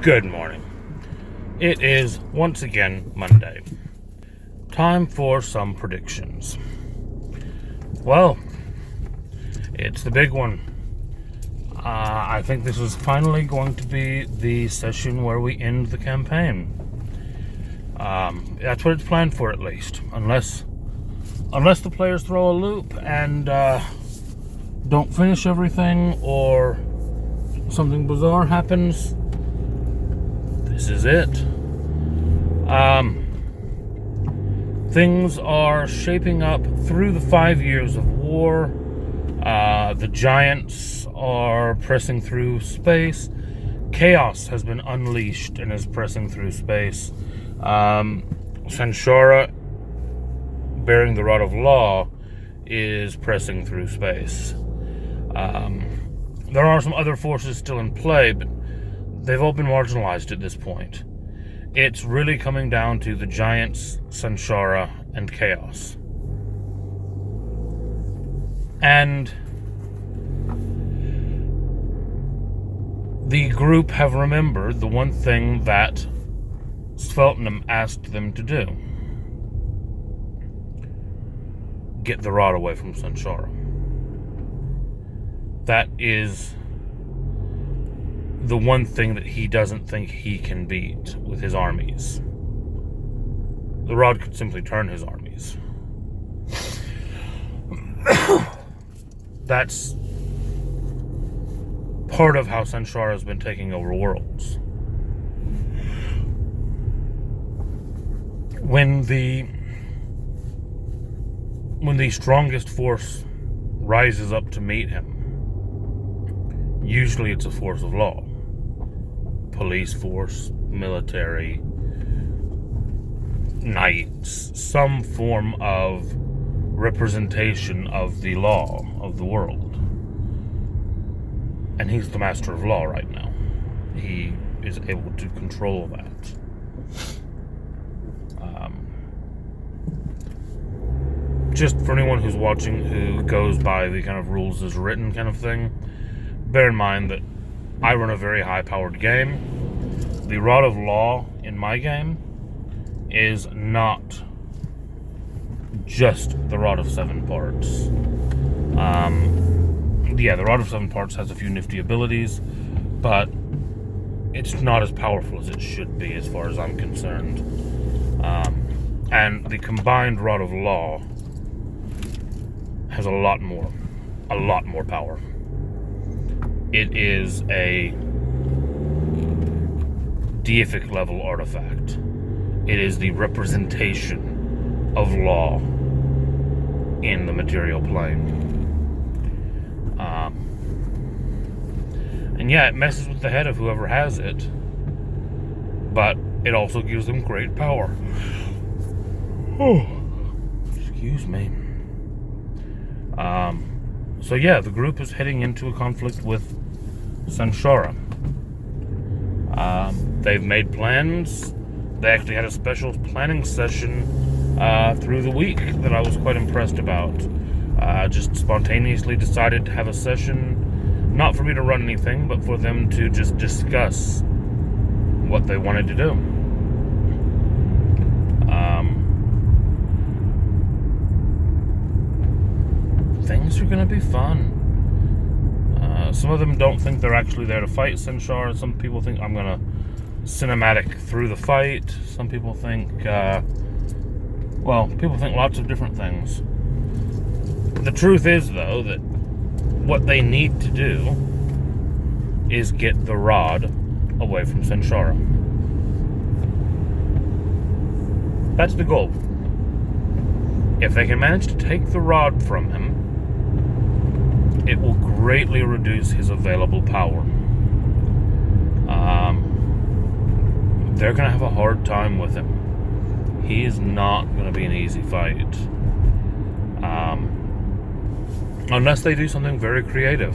Good morning. It is once again Monday. Time for some predictions. Well, it's the big one. I think this is finally going to be the session where we end the campaign. That's what it's planned for, at least. Unless the players throw a loop and don't finish everything, or something bizarre happens. This is it. Things are shaping up through the 5 years of war. The Giants are pressing through space. Chaos has been unleashed and is pressing through space. Sanshara, bearing the Rod of Law, is pressing through space. There are some other forces still in play, but they've all been marginalized at this point. It's really coming down to the Giants, Sanshara, and Chaos. And the group have remembered the one thing that Sveltenham asked them to do. Get the Rod away from Sanshara. That is the one thing that he doesn't think he can beat with his armies. The Rod could simply turn his armies. That's part of how Sanshara has been taking over worlds. When the strongest force rises up to meet him, usually it's a force of law. Police force, military, knights, some form of representation of the law of the world. And he's the master of law right now. He is able to control that. Just for anyone who's watching who goes by the kind of rules as written kind of thing, bear in mind that I run a very high-powered game. The Rod of Law in my game is not just the Rod of 7 parts. The Rod of 7 parts has a few nifty abilities, but it's not as powerful as it should be as far as I'm concerned. And the combined Rod of Law has a lot more power. It is a deific level artifact. It is the representation of law in the material plane. And yeah, it messes with the head of whoever has it, but it also gives them great power. Oh, excuse me. So yeah, the group is heading into a conflict with Sanshara. They've made plans. They actually had a special planning session through the week that I was quite impressed about. Just spontaneously decided to have a session, not for me to run anything, but for them to just discuss what they wanted to do. Things are going to be fun. Some of them don't think they're actually there to fight Sanshara. Some people think I'm going to cinematic through the fight. Some people think, people think lots of different things. The truth is, though, that what they need to do is get the Rod away from Sanshara. That's the goal. If they can manage to take the Rod from him, it will greatly reduce his available power. They're going to have a hard time with him. He is not going to be an easy fight. Unless they do something very creative.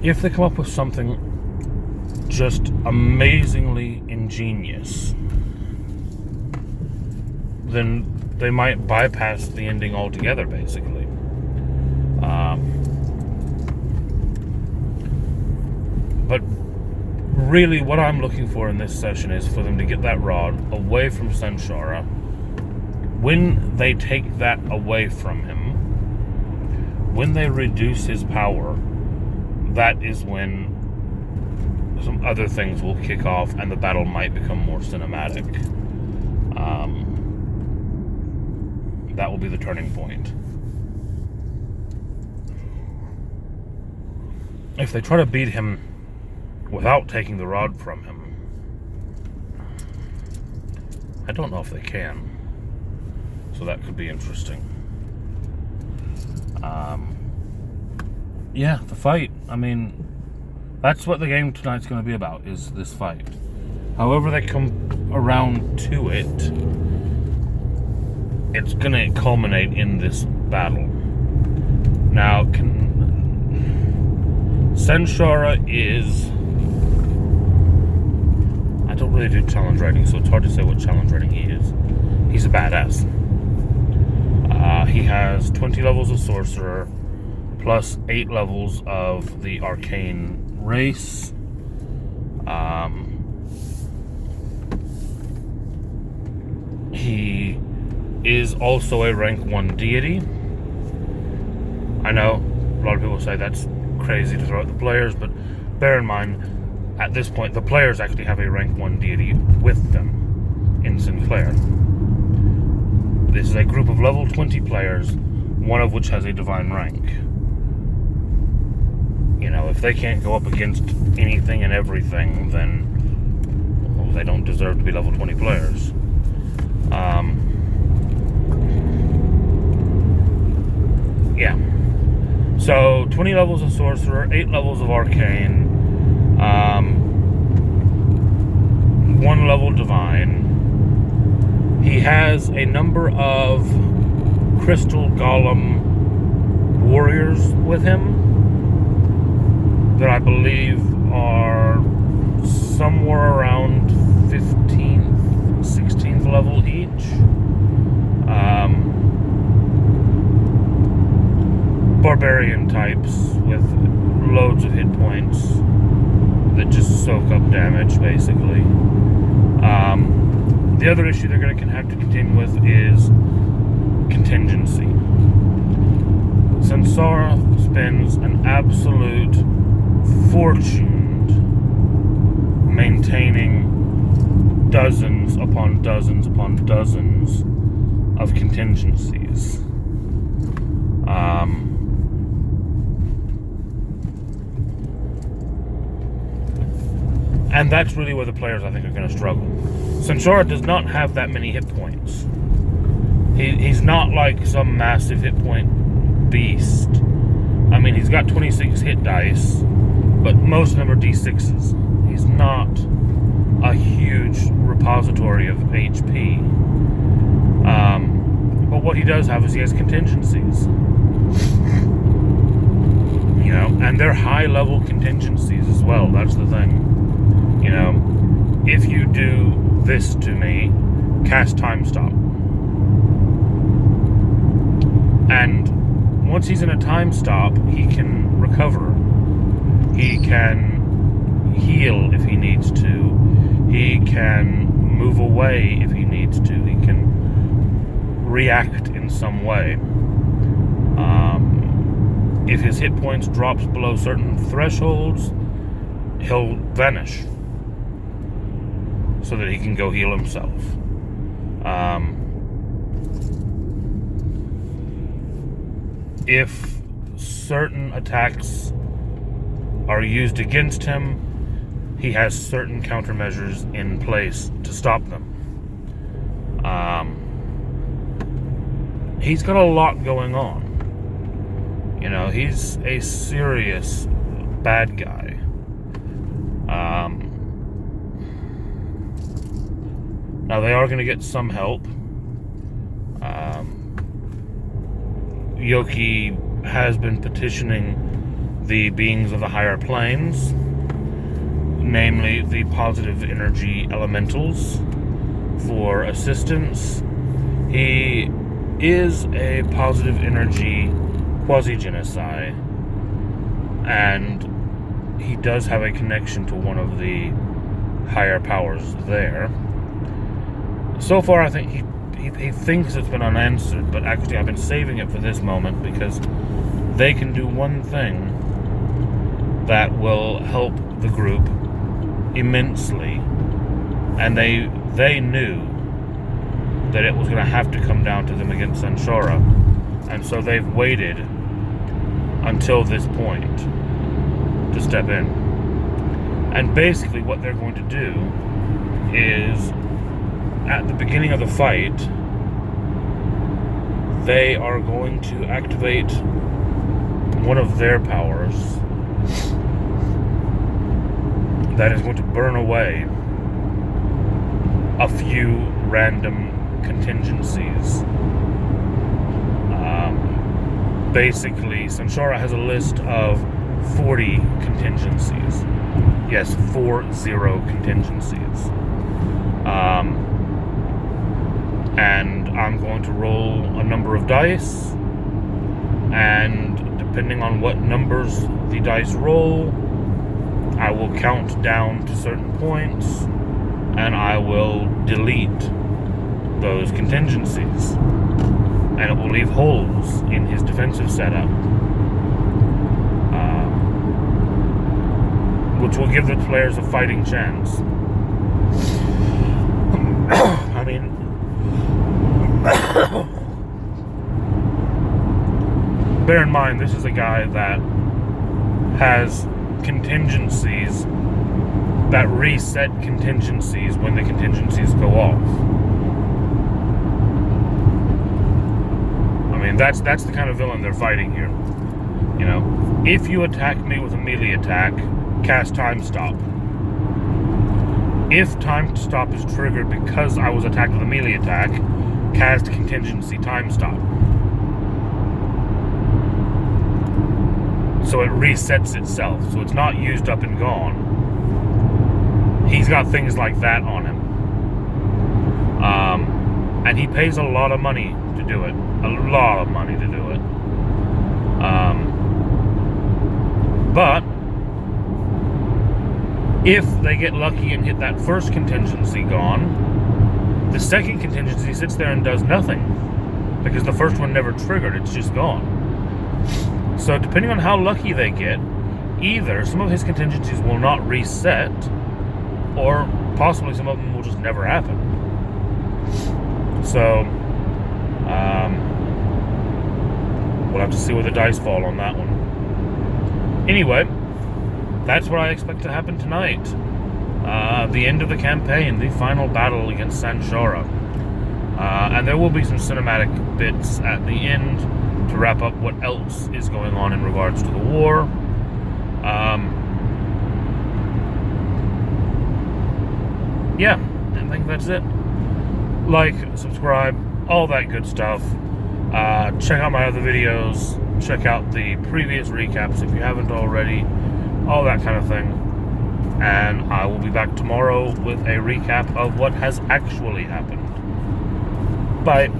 If they come up with something just amazingly ingenious, then they might bypass the ending altogether, basically. really, what I'm looking for in this session is for them to get that rod away from Sanshara. When they take that away from him, when they reduce his power, that is when some other things will kick off and the battle might become more cinematic. That will be the turning point. If they try to beat him without taking the rod from him, I don't know if they can. So that could be interesting. Yeah, the fight. I mean, that's what the game tonight's going to be about, is this fight. However they come around to it, it's going to culminate in this battle. Now, Sanshara is... I don't really do challenge rating, so it's hard to say what challenge rating he is. He's a badass. He has 20 levels of Sorcerer, plus 8 levels of the Arcane race. He is also a rank 1 deity. I know a lot of people say that's crazy to throw at the players, but bear in mind, at this point, the players actually have a rank 1 deity with them in Sinclair. This is a group of level 20 players, one of which has a divine rank. You know, if they can't go up against anything and everything, then well, they don't deserve to be level 20 players. Yeah. So, 20 levels of Sorcerer, 8 levels of Arcane, 1 level Divine. He has a number of Crystal Golem warriors with him that I believe are somewhere around 15th, 16th level each. Barbarian types with loads of hit points that just soak up damage, basically. The other issue they're going to have to contend with is contingency. Sansara spends an absolute fortune maintaining dozens upon dozens upon dozens of contingencies. And that's really where the players, I think, are going to struggle. Sanshara does not have that many hit points. He's not like some massive hit point beast. I mean, he's got 26 hit dice, but most of them are D6s. He's not a huge repository of HP. But what he does have is he has contingencies. You know, and they're high-level contingencies as well. That's the thing. You know, if you do this to me, cast Time Stop. And once he's in a time stop, he can recover. He can heal if he needs to. He can move away if he needs to. He can react in some way. If his hit points drops below certain thresholds, he'll vanish so that he can go heal himself. If certain attacks are used against him, he has certain countermeasures in place to stop them. He's got a lot going on. You know, he's a serious bad guy. Now they are going to get some help. Yoki has been petitioning the beings of the higher planes, namely the positive energy elementals, for assistance. He is a positive energy quasi-genocide, and he does have a connection to one of the higher powers there. So far, I think he thinks it's been unanswered, but actually I've been saving it for this moment because they can do one thing that will help the group immensely, and they knew that it was going to have to come down to them against Sanshara, and so they've waited until this point to step in. And basically what they're going to do is, at the beginning of the fight, they are going to activate one of their powers that is going to burn away a few random contingencies. Basically, Sanshara has a list of 40 contingencies. Yes, 40 contingencies. And I'm going to roll a number of dice, and depending on what numbers the dice roll, I will count down to certain points, and I will delete those contingencies, and it will leave holes in his defensive setup, which will give the players a fighting chance. I mean, bear in mind, this is a guy that has contingencies that reset contingencies when the contingencies go off. I mean, that's the kind of villain they're fighting here. You know, if you attack me with a melee attack, cast Time Stop. If Time Stop is triggered because I was attacked with a melee attack, cast Contingency Time Stop. So it resets itself, so it's not used up and gone. He's got things like that on him. And he pays a lot of money to do it. A lot of money to do it. But if they get lucky and hit that first contingency gone, the second contingency sits there and does nothing, because the first one never triggered, it's just gone. So depending on how lucky they get, either some of his contingencies will not reset, or possibly some of them will just never happen. So we'll have to see where the dice fall on that one. Anyway, that's what I expect to happen tonight. The end of the campaign, the final battle against Sanshara. And there will be some cinematic bits at the end to wrap up what else is going on in regards to the war. Yeah, I think that's it. Like, subscribe, all that good stuff. Check out my other videos. Check out the previous recaps if you haven't already. All that kind of thing. And I will be back tomorrow with a recap of what has actually happened. Bye.